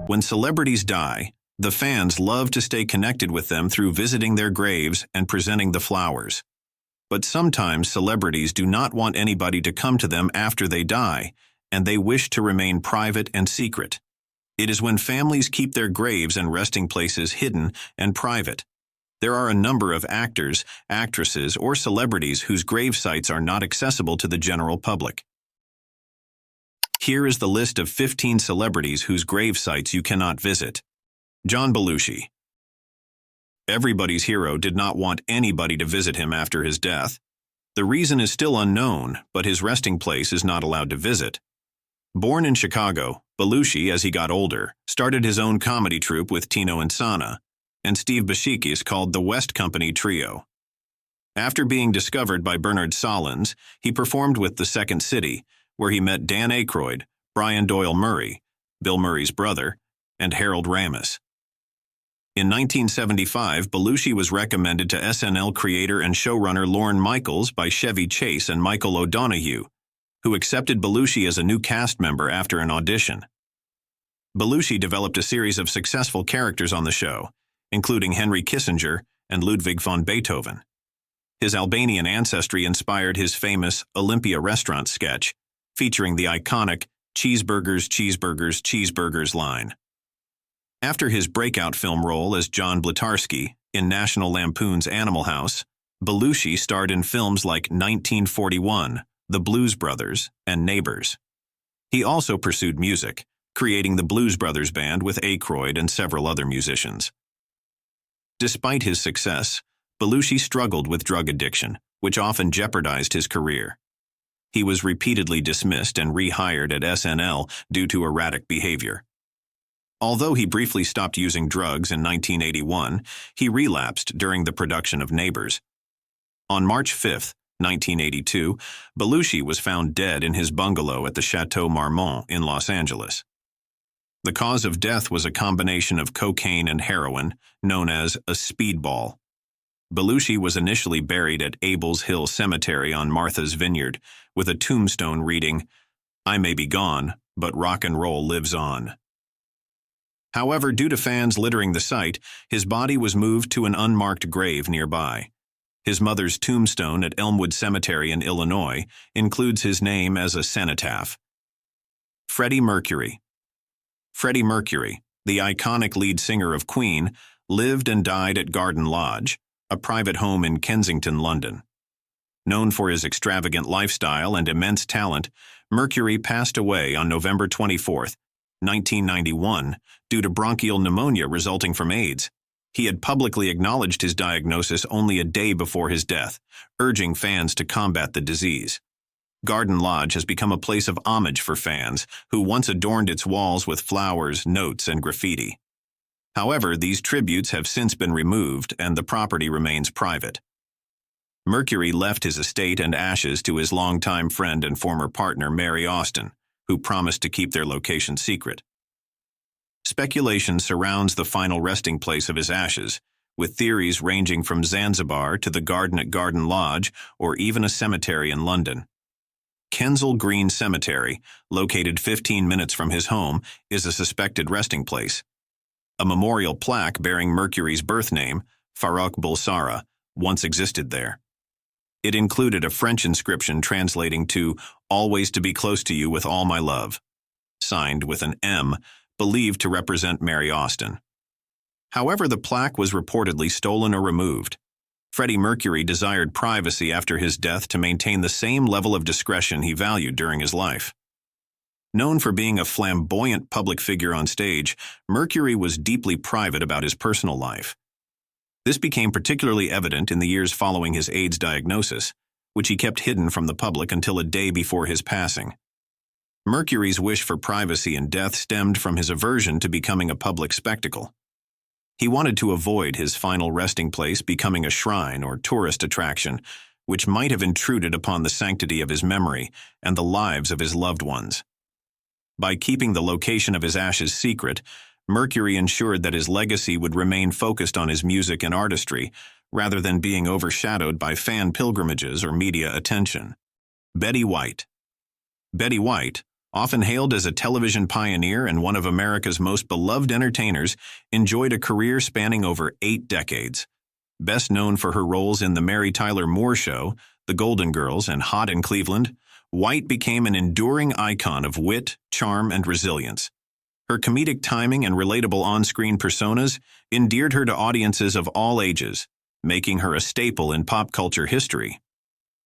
When celebrities die, the fans love to stay connected with them through visiting their graves and presenting the flowers. But sometimes celebrities do not want anybody to come to them after they die, and they wish to remain private and secret. It is when families keep their graves and resting places hidden and private. There are a number of actors, actresses, or celebrities whose grave sites are not accessible to the general public. Here is the list of 15 celebrities whose grave sites you cannot visit. John Belushi. Everybody's hero did not want anybody to visit him after his death. The reason is still unknown, but his resting place is not allowed to visit. Born in Chicago, Belushi, as he got older, started his own comedy troupe with Tino Insana and Steve Buscemi's called the West Company Trio. After being discovered by Bernard Solins, he performed with the Second City, where he met Dan Aykroyd, Brian Doyle Murray, Bill Murray's brother, and Harold Ramis. In 1975, Belushi was recommended to SNL creator and showrunner Lorne Michaels by Chevy Chase and Michael O'Donoghue, who accepted Belushi as a new cast member after an audition. Belushi developed a series of successful characters on the show, including Henry Kissinger and Ludwig von Beethoven. His Albanian ancestry inspired his famous Olympia restaurant sketch, featuring the iconic "Cheeseburgers, cheeseburgers, cheeseburgers" line. After his breakout film role as John Blutarsky in National Lampoon's Animal House, Belushi starred in films like 1941, The Blues Brothers, and Neighbors. He also pursued music, creating the Blues Brothers Band with Aykroyd and several other musicians. Despite his success, Belushi struggled with drug addiction, which often jeopardized his career. He was repeatedly dismissed and rehired at SNL due to erratic behavior. Although he briefly stopped using drugs in 1981, he relapsed during the production of Neighbors. On March 5, 1982, Belushi was found dead in his bungalow at the Chateau Marmont in Los Angeles. The cause of death was a combination of cocaine and heroin, known as a speedball. Belushi was initially buried at Abel's Hill Cemetery on Martha's Vineyard, with a tombstone reading, "I may be gone, but rock and roll lives on." However, due to fans littering the site, his body was moved to an unmarked grave nearby. His mother's tombstone at Elmwood Cemetery in Illinois includes his name as a cenotaph. Freddie Mercury. Freddie Mercury, the iconic lead singer of Queen, lived and died at Garden Lodge, a private home in Kensington, London. Known for his extravagant lifestyle and immense talent, Mercury passed away on November 24, 1991, due to bronchial pneumonia resulting from AIDS. He had publicly acknowledged his diagnosis only a day before his death, urging fans to combat the disease. Garden Lodge has become a place of homage for fans who once adorned its walls with flowers, notes, and graffiti. However, these tributes have since been removed and the property remains private. Mercury left his estate and ashes to his longtime friend and former partner Mary Austin, who promised to keep their location secret. Speculation surrounds the final resting place of his ashes, with theories ranging from Zanzibar to the garden at Garden Lodge or even a cemetery in London. Kensal Green Cemetery, located 15 minutes from his home, is a suspected resting place. A memorial plaque bearing Mercury's birth name, Farrokh Bulsara, once existed there. It included a French inscription translating to "Always to be close to you with all my love," signed with an M, believed to represent Mary Austin. However, the plaque was reportedly stolen or removed. Freddie Mercury desired privacy after his death to maintain the same level of discretion he valued during his life. Known for being a flamboyant public figure on stage, Mercury was deeply private about his personal life. This became particularly evident in the years following his AIDS diagnosis, which he kept hidden from the public until a day before his passing. Mercury's wish for privacy in death stemmed from his aversion to becoming a public spectacle. He wanted to avoid his final resting place becoming a shrine or tourist attraction, which might have intruded upon the sanctity of his memory and the lives of his loved ones. By keeping the location of his ashes secret, Mercury ensured that his legacy would remain focused on his music and artistry, rather than being overshadowed by fan pilgrimages or media attention. Betty White. Betty White, Often hailed as a television pioneer and one of America's most beloved entertainers, enjoyed a career spanning over 8 decades. Best known for her roles in The Mary Tyler Moore Show, The Golden Girls, and Hot in Cleveland, White became an enduring icon of wit, charm, and resilience. Her comedic timing and relatable on-screen personas endeared her to audiences of all ages, making her a staple in pop culture history.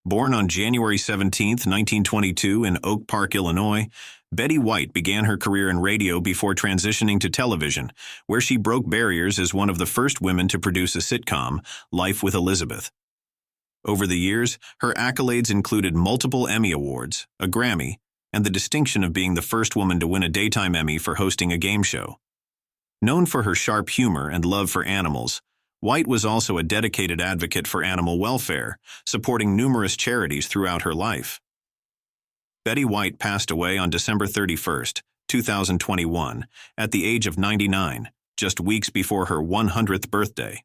Born on January 17, 1922 in Oak Park, Illinois, Betty White began her career in radio before transitioning to television, where she broke barriers as one of the first women to produce a sitcom, Life with Elizabeth. Over the years, her accolades included multiple Emmy Awards, a Grammy, and the distinction of being the first woman to win a daytime Emmy for hosting a game show. Known for her sharp humor and love for animals, White was also a dedicated advocate for animal welfare, supporting numerous charities throughout her life. Betty White passed away on December 31, 2021, at the age of 99, just weeks before her 100th birthday.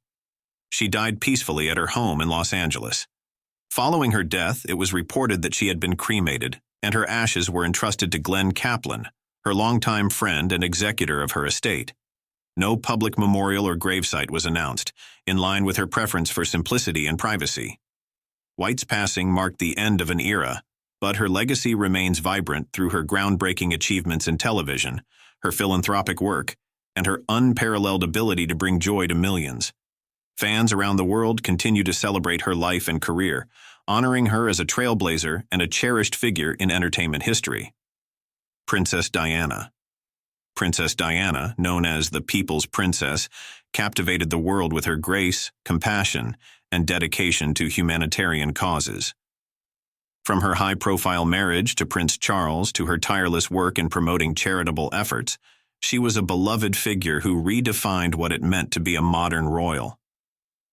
She died peacefully at her home in Los Angeles. Following her death, it was reported that she had been cremated, and her ashes were entrusted to Glenn Chaplin, her longtime friend and executor of her estate. No public memorial or gravesite was announced, in line with her preference for simplicity and privacy. White's passing marked the end of an era, but her legacy remains vibrant through her groundbreaking achievements in television, her philanthropic work, and her unparalleled ability to bring joy to millions. Fans around the world continue to celebrate her life and career, honoring her as a trailblazer and a cherished figure in entertainment history. Princess Diana. Princess Diana, known as the People's Princess, captivated the world with her grace, compassion, and dedication to humanitarian causes. From her high-profile marriage to Prince Charles to her tireless work in promoting charitable efforts, she was a beloved figure who redefined what it meant to be a modern royal.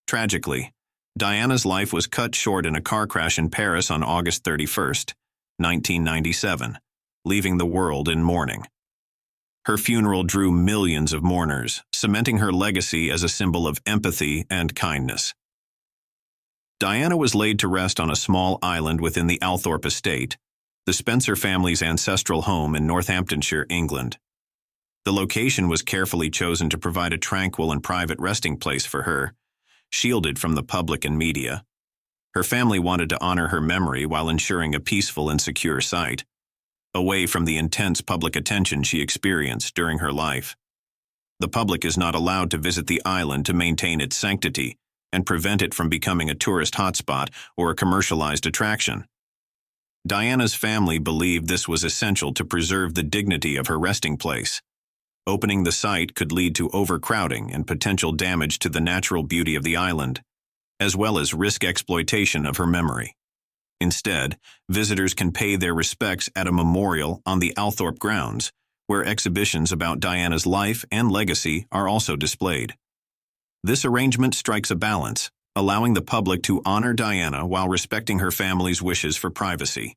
Tragically, Diana's life was cut short in a car crash in Paris on August 31, 1997, leaving the world in mourning. Her funeral drew millions of mourners, cementing her legacy as a symbol of empathy and kindness. Diana was laid to rest on a small island within the Althorpe estate, the Spencer family's ancestral home in Northamptonshire, England. The location was carefully chosen to provide a tranquil and private resting place for her, shielded from the public and media. Her family wanted to honor her memory while ensuring a peaceful and secure site, away from the intense public attention she experienced during her life. The public is not allowed to visit the island to maintain its sanctity and prevent it from becoming a tourist hotspot or a commercialized attraction. Diana's family believed this was essential to preserve the dignity of her resting place. Opening the site could lead to overcrowding and potential damage to the natural beauty of the island, as well as risk exploitation of her memory. Instead, visitors can pay their respects at a memorial on the Althorpe grounds, where exhibitions about Diana's life and legacy are also displayed. This arrangement strikes a balance, allowing the public to honor Diana while respecting her family's wishes for privacy.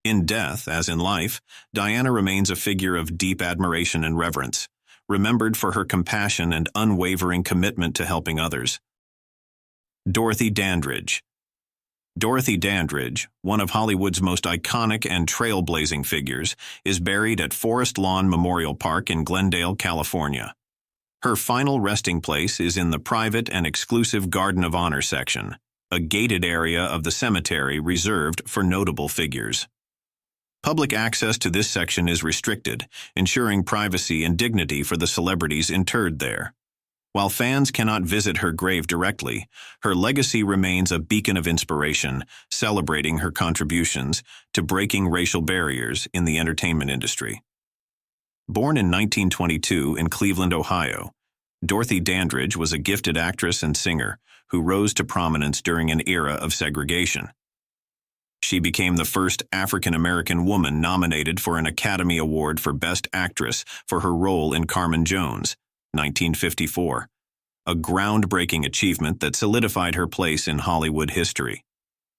In death, as in life, Diana remains a figure of deep admiration and reverence, remembered for her compassion and unwavering commitment to helping others. Dorothy Dandridge. Dorothy Dandridge, one of Hollywood's most iconic and trailblazing figures, is buried at Forest Lawn Memorial Park in Glendale, California. Her final resting place is in the private and exclusive Garden of Honor section, a gated area of the cemetery reserved for notable figures. Public access to this section is restricted, ensuring privacy and dignity for the celebrities interred there. While fans cannot visit her grave directly, her legacy remains a beacon of inspiration, celebrating her contributions to breaking racial barriers in the entertainment industry. Born in 1922 in Cleveland, Ohio, Dorothy Dandridge was a gifted actress and singer who rose to prominence during an era of segregation. She became the first African-American woman nominated for an Academy Award for Best Actress for her role in Carmen Jones, 1954, a groundbreaking achievement that solidified her place in Hollywood history.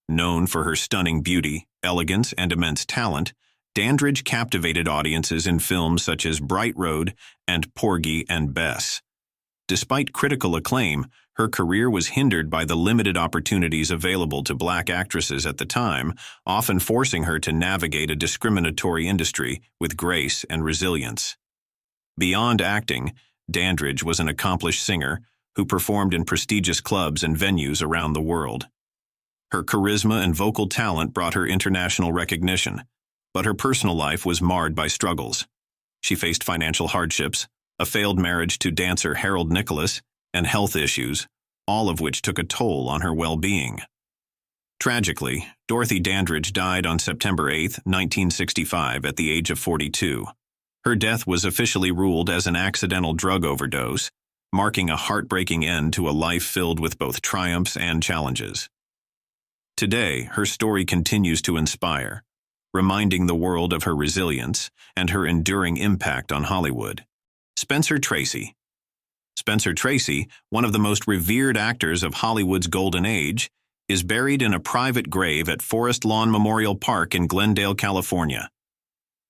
Known for her stunning beauty, elegance, and immense talent, Dandridge captivated audiences in films such as Bright Road and Porgy and Bess. Despite critical acclaim, her career was hindered by the limited opportunities available to black actresses at the time, often forcing her to navigate a discriminatory industry with grace and resilience. Beyond acting, Dandridge was an accomplished singer who performed in prestigious clubs and venues around the world. Her charisma and vocal talent brought her international recognition, but her personal life was marred by struggles. She faced financial hardships, a failed marriage to dancer Harold Nicholas, and health issues, all of which took a toll on her well-being. Tragically, Dorothy Dandridge died on September 8, 1965, at the age of 42. Her death was officially ruled as an accidental drug overdose, marking a heartbreaking end to a life filled with both triumphs and challenges. Today, her story continues to inspire, reminding the world of her resilience and her enduring impact on Hollywood. Spencer Tracy. Spencer Tracy, one of the most revered actors of Hollywood's golden age, is buried in a private grave at Forest Lawn Memorial Park in Glendale, California.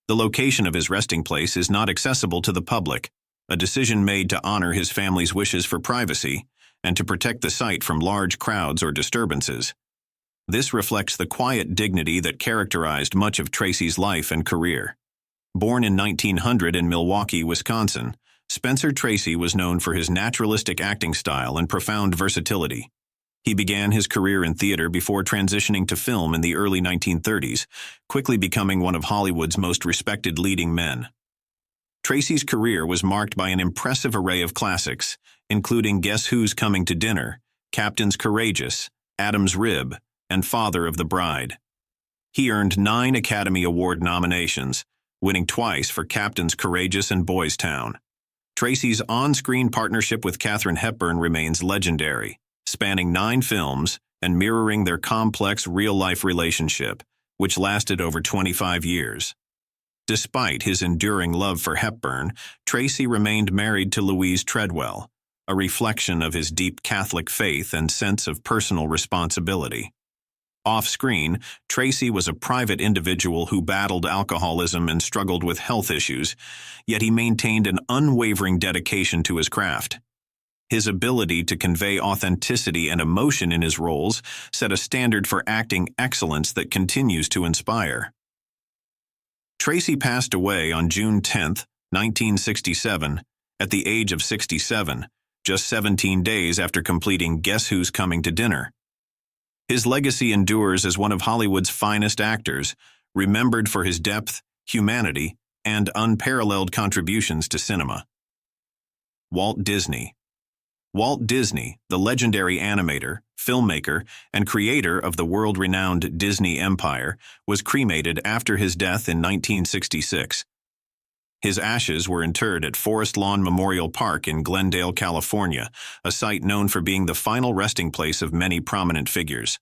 The location of his resting place is not accessible to the public, a decision made to honor his family's wishes for privacy and to protect the site from large crowds or disturbances. This reflects the quiet dignity that characterized much of Tracy's life and career. Born in 1900 in Milwaukee, Wisconsin, Spencer Tracy was known for his naturalistic acting style and profound versatility. He began his career in theater before transitioning to film in the early 1930s, quickly becoming one of Hollywood's most respected leading men. Tracy's career was marked by an impressive array of classics, including Guess Who's Coming to Dinner, Captain's Courageous, Adam's Rib, and Father of the Bride. He earned 9 Academy Award nominations, winning twice for Captain's Courageous and Boys Town. Tracy's on-screen partnership with Katharine Hepburn remains legendary, spanning 9 films and mirroring their complex real-life relationship, which lasted over 25 years. Despite his enduring love for Hepburn, Tracy remained married to Louise Treadwell, a reflection of his deep Catholic faith and sense of personal responsibility. Off-screen, Tracy was a private individual who battled alcoholism and struggled with health issues, yet he maintained an unwavering dedication to his craft. His ability to convey authenticity and emotion in his roles set a standard for acting excellence that continues to inspire. Tracy passed away on June 10, 1967, at the age of 67, just 17 days after completing Guess Who's Coming to Dinner. His legacy endures as one of Hollywood's finest actors, remembered for his depth, humanity, and unparalleled contributions to cinema. Walt Disney. Walt Disney, the legendary animator, filmmaker, and creator of the world-renowned Disney Empire, was cremated after his death in 1966. His ashes were interred at Forest Lawn Memorial Park in Glendale, California, a site known for being the final resting place of many prominent figures.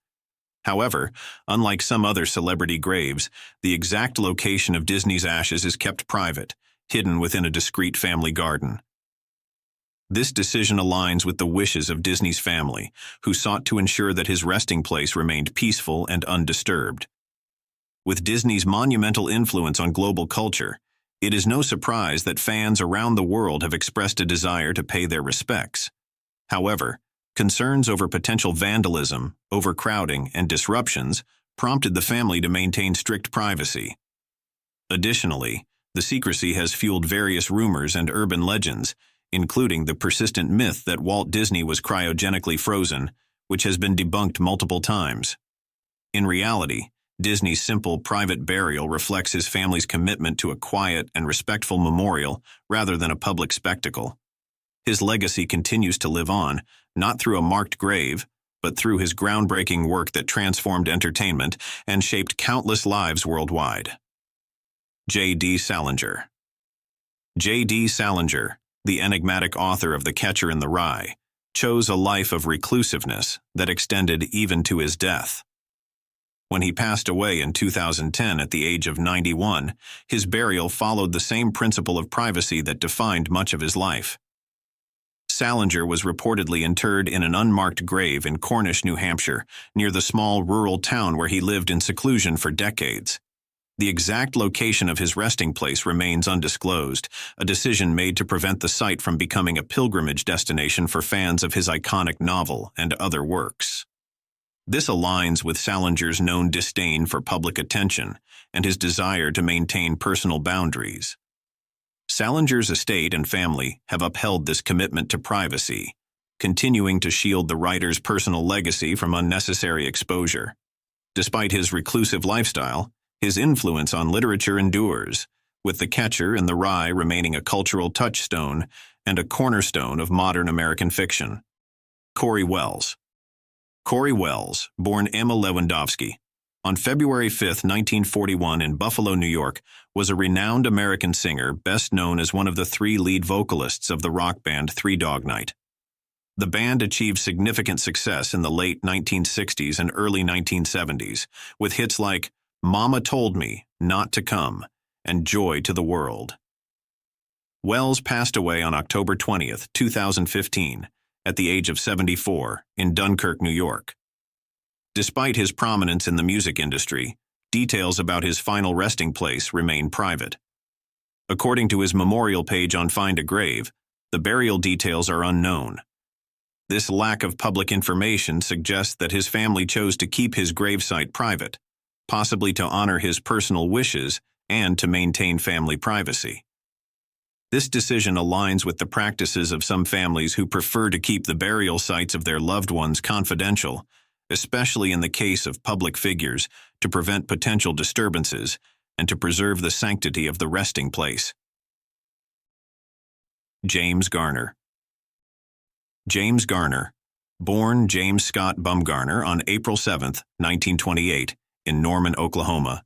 However, unlike some other celebrity graves, the exact location of Disney's ashes is kept private, hidden within a discreet family garden. This decision aligns with the wishes of Disney's family, who sought to ensure that his resting place remained peaceful and undisturbed. With Disney's monumental influence on global culture, it is no surprise that fans around the world have expressed a desire to pay their respects. However, concerns over potential vandalism, overcrowding, and disruptions prompted the family to maintain strict privacy. Additionally, the secrecy has fueled various rumors and urban legends, including the persistent myth that Walt Disney was cryogenically frozen, which has been debunked multiple times. In reality, Disney's simple private burial reflects his family's commitment to a quiet and respectful memorial rather than a public spectacle. His legacy continues to live on, not through a marked grave, but through his groundbreaking work that transformed entertainment and shaped countless lives worldwide. J.D. Salinger. J.D. Salinger, the enigmatic author of The Catcher in the Rye, chose a life of reclusiveness that extended even to his death. When he passed away in 2010 at the age of 91, his burial followed the same principle of privacy that defined much of his life. Salinger was reportedly interred in an unmarked grave in Cornish, New Hampshire, near the small rural town where he lived in seclusion for decades. The exact location of his resting place remains undisclosed, a decision made to prevent the site from becoming a pilgrimage destination for fans of his iconic novel and other works. This aligns with Salinger's known disdain for public attention and his desire to maintain personal boundaries. Salinger's estate and family have upheld this commitment to privacy, continuing to shield the writer's personal legacy from unnecessary exposure. Despite his reclusive lifestyle, his influence on literature endures, with The Catcher in the Rye remaining a cultural touchstone and a cornerstone of modern American fiction. Corey Wells. Corey Wells, born Emma Lewandowski, on February 5, 1941 in Buffalo, New York, was a renowned American singer best known as one of the three lead vocalists of the rock band Three Dog Night. The band achieved significant success in the late 1960s and early 1970s, with hits like Mama Told Me Not to Come and Joy to the World. Wells passed away on October 20, 2015, at the age of 74, in Dunkirk, New York. Despite his prominence in the music industry, details about his final resting place remain private. According to his memorial page on Find a Grave, the burial details are unknown. This lack of public information suggests that his family chose to keep his gravesite private, possibly to honor his personal wishes and to maintain family privacy. This decision aligns with the practices of some families who prefer to keep the burial sites of their loved ones confidential, especially in the case of public figures, to prevent potential disturbances and to preserve the sanctity of the resting place. James Garner. James Garner, born James Scott Bumgarner on April 7, 1928, in Norman, Oklahoma,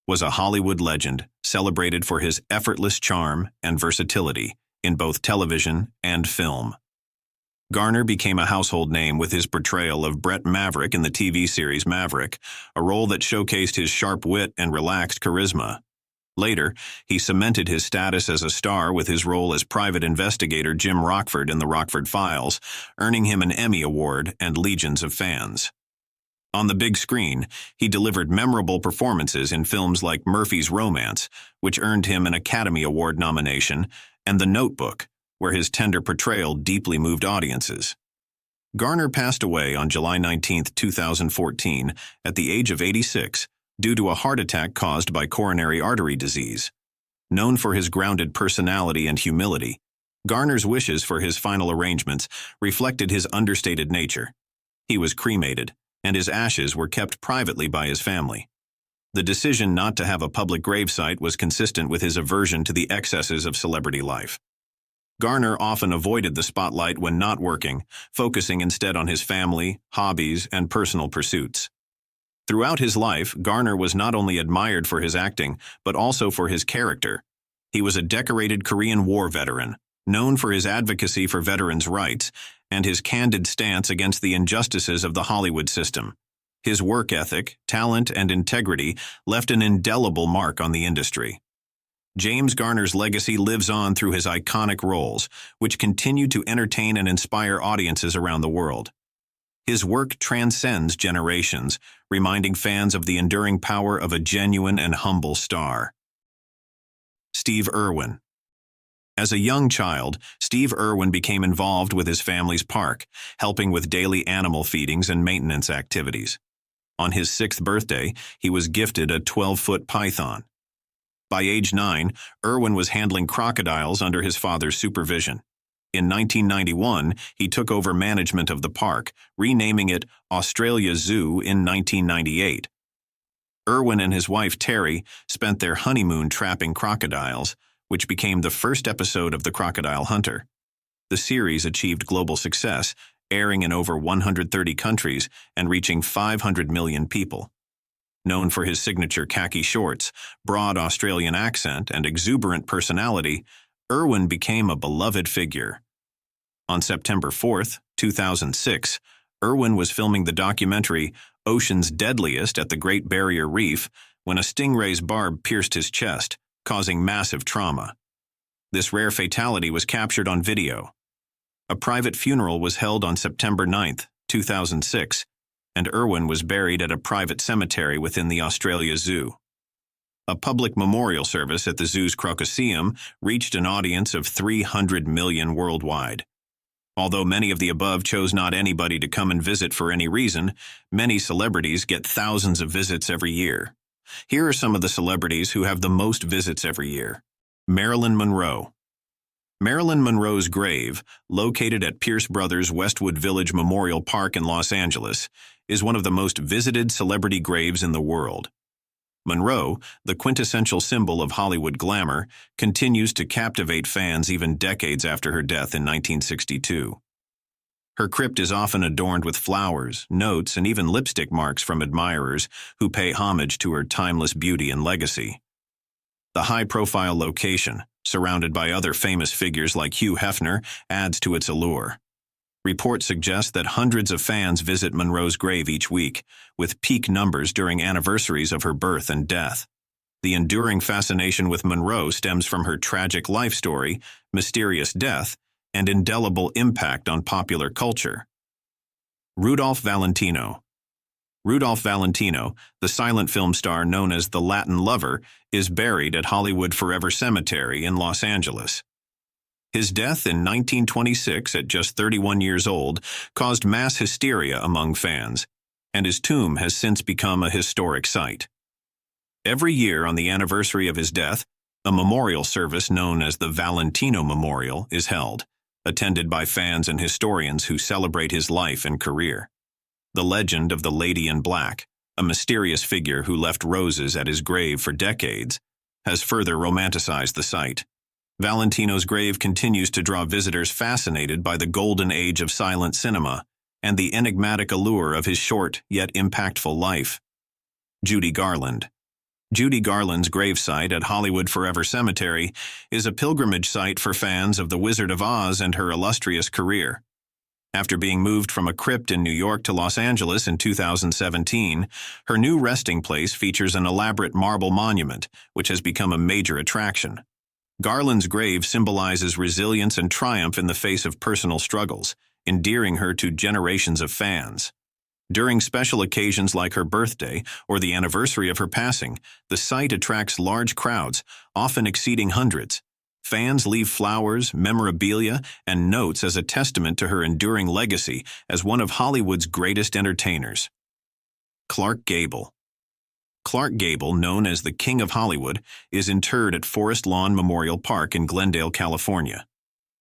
was a Hollywood legend celebrated for his effortless charm and versatility in both television and film. Garner became a household name with his portrayal of Brett Maverick in the TV series Maverick, a role that showcased his sharp wit and relaxed charisma. Later, he cemented his status as a star with his role as private investigator Jim Rockford in The Rockford Files, earning him an Emmy Award and legions of fans. On the big screen, he delivered memorable performances in films like Murphy's Romance, which earned him an Academy Award nomination, and The Notebook, where his tender portrayal deeply moved audiences. Garner passed away on July 19, 2014, at the age of 86, due to a heart attack caused by coronary artery disease. Known for his grounded personality and humility, Garner's wishes for his final arrangements reflected his understated nature. He was cremated, and his ashes were kept privately by his family. The decision not to have a public gravesite was consistent with his aversion to the excesses of celebrity life. Garner often avoided the spotlight when not working, focusing instead on his family, hobbies, and personal pursuits. Throughout his life, Garner was not only admired for his acting, but also for his character. He was a decorated Korean War veteran, known for his advocacy for veterans' rights and his candid stance against the injustices of the Hollywood system. His work ethic, talent, and integrity left an indelible mark on the industry. James Garner's legacy lives on through his iconic roles, which continue to entertain and inspire audiences around the world. His work transcends generations, reminding fans of the enduring power of a genuine and humble star. Steve Irwin. As a young child, Steve Irwin became involved with his family's park, helping with daily animal feedings and maintenance activities. On his 6th birthday, he was gifted a 12-foot python. By age 9, Irwin was handling crocodiles under his father's supervision. In 1991, he took over management of the park, renaming it Australia Zoo in 1998. Irwin and his wife Terry spent their honeymoon trapping crocodiles, which became the first episode of The Crocodile Hunter. The series achieved global success, airing in over 130 countries and reaching 500 million people. Known for his signature khaki shorts, broad Australian accent, and exuberant personality, Irwin became a beloved figure. On September 4, 2006, Irwin was filming the documentary Ocean's Deadliest at the Great Barrier Reef when a stingray's barb pierced his chest, causing massive trauma. This rare fatality was captured on video. A private funeral was held on September 9, 2006, and Irwin was buried at a private cemetery within the Australia Zoo. A public memorial service at the zoo's Crocosseum reached an audience of 300 million worldwide. Although many of the above chose not anybody to come and visit for any reason, many celebrities get thousands of visits every year. Here are some of the celebrities who have the most visits every year. Marilyn Monroe. Marilyn Monroe's grave, located at Pierce Brothers Westwood Village Memorial Park in Los Angeles, is one of the most visited celebrity graves in the world. Monroe, the quintessential symbol of Hollywood glamour, continues to captivate fans even decades after her death in 1962. Her crypt is often adorned with flowers, notes, and even lipstick marks from admirers who pay homage to her timeless beauty and legacy. The high-profile location, surrounded by other famous figures like Hugh Hefner, adds to its allure. Reports suggest that hundreds of fans visit Monroe's grave each week, with peak numbers during anniversaries of her birth and death. The enduring fascination with Monroe stems from her tragic life story, mysterious death, and indelible impact on popular culture. Rudolph Valentino. Rudolph Valentino, the silent film star known as the Latin Lover, is buried at Hollywood Forever Cemetery in Los Angeles. His death in 1926 at just 31 years old caused mass hysteria among fans, and his tomb has since become a historic site. Every year on the anniversary of his death, a memorial service known as the Valentino Memorial is held, attended by fans and historians who celebrate his life and career. The legend of the Lady in Black, a mysterious figure who left roses at his grave for decades, has further romanticized the site. Valentino's grave continues to draw visitors fascinated by the golden age of silent cinema and the enigmatic allure of his short yet impactful life. Judy Garland. Judy Garland's gravesite at Hollywood Forever Cemetery is a pilgrimage site for fans of The Wizard of Oz and her illustrious career. After being moved from a crypt in New York to Los Angeles in 2017, her new resting place features an elaborate marble monument, which has become a major attraction. Garland's grave symbolizes resilience and triumph in the face of personal struggles, endearing her to generations of fans. During special occasions like her birthday or the anniversary of her passing, the site attracts large crowds, often exceeding hundreds. Fans leave flowers, memorabilia, and notes as a testament to her enduring legacy as one of Hollywood's greatest entertainers. Clark Gable. Clark Gable, known as the King of Hollywood, is interred at Forest Lawn Memorial Park in Glendale, California.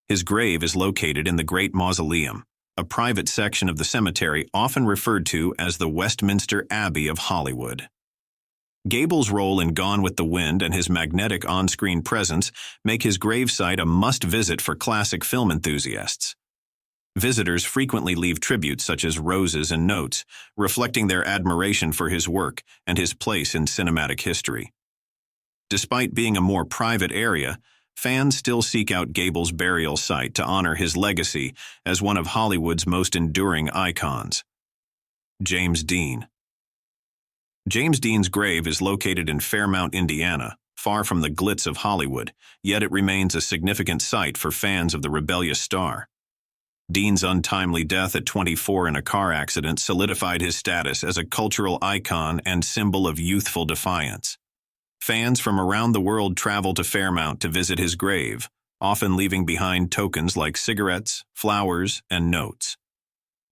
His grave is located in the Great Mausoleum, a private section of the cemetery often referred to as the Westminster Abbey of Hollywood. Gable's role in Gone with the Wind and his magnetic on-screen presence make his gravesite a must-visit for classic film enthusiasts. Visitors frequently leave tributes such as roses and notes, reflecting their admiration for his work and his place in cinematic history. Despite being a more private area, fans still seek out Gable's burial site to honor his legacy as one of Hollywood's most enduring icons. James Dean. James Dean's grave is located in Fairmount, Indiana, far from the glitz of Hollywood, yet it remains a significant site for fans of the rebellious star. Dean's untimely death at 24 in a car accident solidified his status as a cultural icon and symbol of youthful defiance. Fans from around the world travel to Fairmount to visit his grave, often leaving behind tokens like cigarettes, flowers, and notes.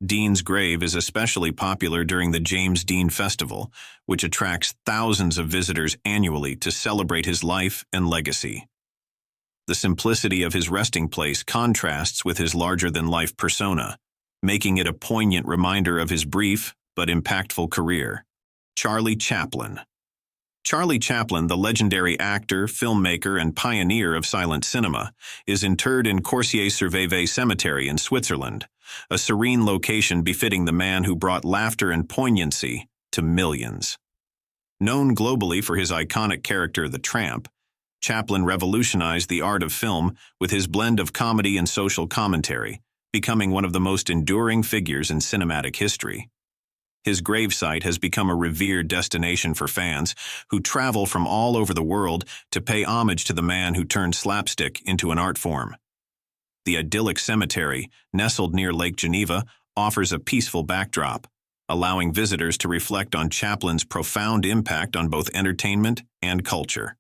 Dean's grave is especially popular during the James Dean Festival, which attracts thousands of visitors annually to celebrate his life and legacy. The simplicity of his resting place contrasts with his larger-than-life persona, making it a poignant reminder of his brief but impactful career. Charlie Chaplin. Charlie Chaplin, the legendary actor, filmmaker, and pioneer of silent cinema, is interred in Corsier-sur-Vevey Cemetery in Switzerland, a serene location befitting the man who brought laughter and poignancy to millions. Known globally for his iconic character, the Tramp, Chaplin revolutionized the art of film with his blend of comedy and social commentary, becoming one of the most enduring figures in cinematic history. His gravesite has become a revered destination for fans who travel from all over the world to pay homage to the man who turned slapstick into an art form. The idyllic cemetery, nestled near Lake Geneva, offers a peaceful backdrop, allowing visitors to reflect on Chaplin's profound impact on both entertainment and culture.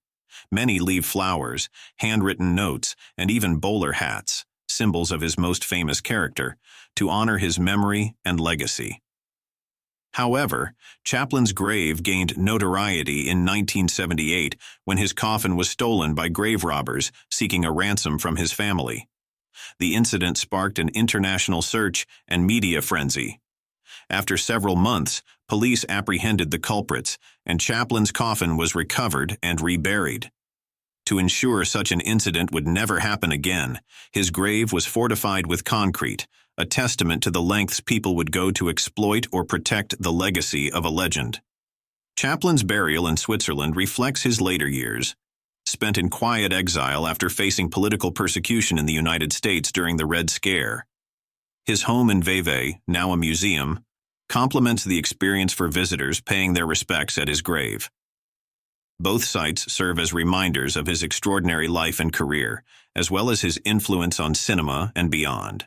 Many leave flowers, handwritten notes, and even bowler hats, symbols of his most famous character, to honor his memory and legacy. However, Chaplin's grave gained notoriety in 1978 when his coffin was stolen by grave robbers seeking a ransom from his family. The incident sparked an international search and media frenzy. After several months, police apprehended the culprits, and Chaplin's coffin was recovered and reburied. To ensure such an incident would never happen again, his grave was fortified with concrete, a testament to the lengths people would go to exploit or protect the legacy of a legend. Chaplin's burial in Switzerland reflects his later years, spent in quiet exile after facing political persecution in the United States during the Red Scare. His home in Vevey, now a museum, complements the experience for visitors paying their respects at his grave. Both sites serve as reminders of his extraordinary life and career, as well as his influence on cinema and beyond.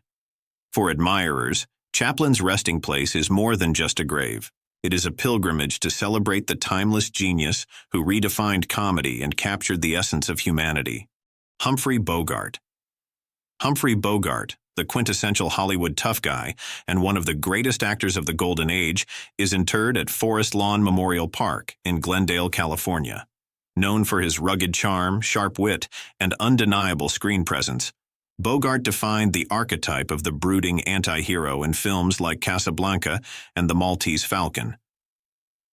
For admirers, Chaplin's resting place is more than just a grave. It is a pilgrimage to celebrate the timeless genius who redefined comedy and captured the essence of humanity. Humphrey Bogart. Humphrey Bogart, the quintessential Hollywood tough guy and one of the greatest actors of the Golden Age, is interred at Forest Lawn Memorial Park in Glendale, California. Known for his rugged charm, sharp wit, and undeniable screen presence, Bogart defined the archetype of the brooding anti-hero in films like Casablanca and The Maltese Falcon.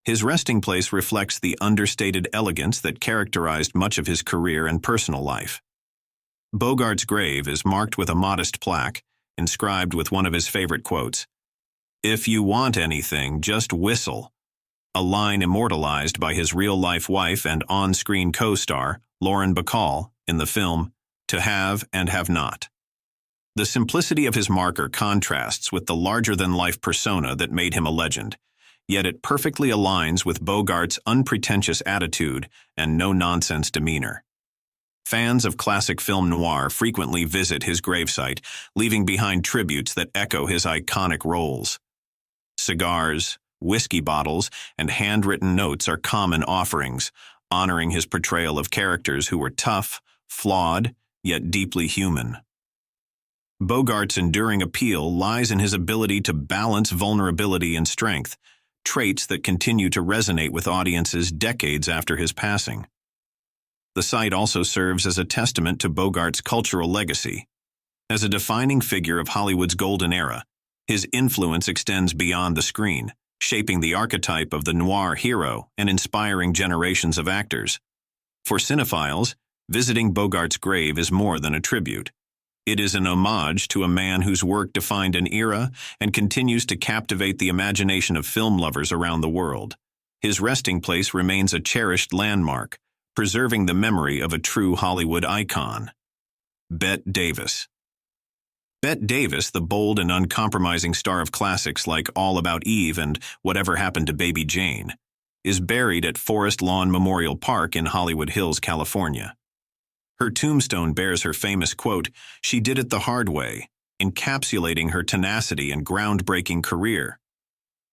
His resting place reflects the understated elegance that characterized much of his career and personal life. Bogart's grave is marked with a modest plaque, inscribed with one of his favorite quotes, "If you want anything, just whistle," a line immortalized by his real-life wife and on-screen co-star, Lauren Bacall, in the film To Have and Have Not. The simplicity of his marker contrasts with the larger-than-life persona that made him a legend, yet it perfectly aligns with Bogart's unpretentious attitude and no-nonsense demeanor. Fans of classic film noir frequently visit his gravesite, leaving behind tributes that echo his iconic roles. Cigars, whiskey bottles, and handwritten notes are common offerings, honoring his portrayal of characters who were tough, flawed, yet deeply human. Bogart's enduring appeal lies in his ability to balance vulnerability and strength, traits that continue to resonate with audiences decades after his passing. The site also serves as a testament to Bogart's cultural legacy. As a defining figure of Hollywood's golden era, his influence extends beyond the screen, shaping the archetype of the noir hero and inspiring generations of actors. For cinephiles, visiting Bogart's grave is more than a tribute. It is an homage to a man whose work defined an era and continues to captivate the imagination of film lovers around the world. His resting place remains a cherished landmark, preserving the memory of a true Hollywood icon. Bette Davis. Bette Davis, the bold and uncompromising star of classics like All About Eve and Whatever Happened to Baby Jane, is buried at Forest Lawn Memorial Park in Hollywood Hills, California. Her tombstone bears her famous quote, "She did it the hard way," encapsulating her tenacity and groundbreaking career.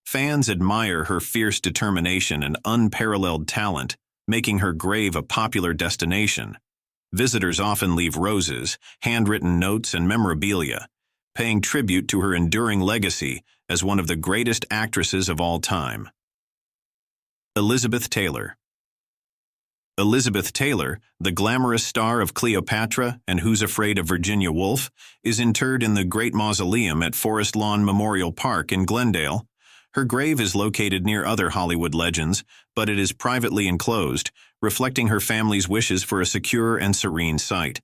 Fans admire her fierce determination and unparalleled talent, making her grave a popular destination. Visitors often leave roses, handwritten notes, and memorabilia, paying tribute to her enduring legacy as one of the greatest actresses of all time. Elizabeth Taylor. Elizabeth Taylor, the glamorous star of Cleopatra and Who's Afraid of Virginia Woolf, is interred in the Great Mausoleum at Forest Lawn Memorial Park in Glendale. Her grave is located near other Hollywood legends, but it is privately enclosed, reflecting her family's wishes for a secure and serene site.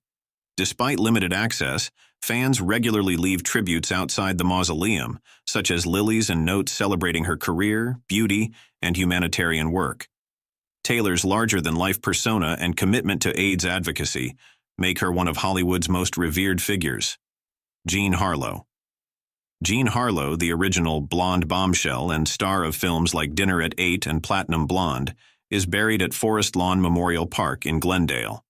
Despite limited access, fans regularly leave tributes outside the mausoleum, such as lilies and notes celebrating her career, beauty, and humanitarian work. Taylor's larger-than-life persona and commitment to AIDS advocacy make her one of Hollywood's most revered figures. Jean Harlow. Jean Harlow, the original blonde bombshell and star of films like Dinner at 8 and Platinum Blonde, is buried at Forest Lawn Memorial Park in Glendale.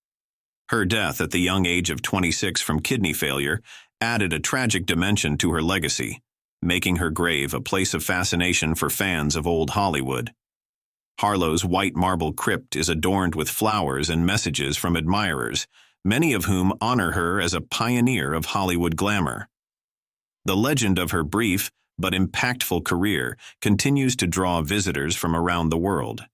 Her death at the young age of 26 from kidney failure added a tragic dimension to her legacy, making her grave a place of fascination for fans of old Hollywood. Harlow's white marble crypt is adorned with flowers and messages from admirers, many of whom honor her as a pioneer of Hollywood glamour. The legend of her brief but impactful career continues to draw visitors from around the world.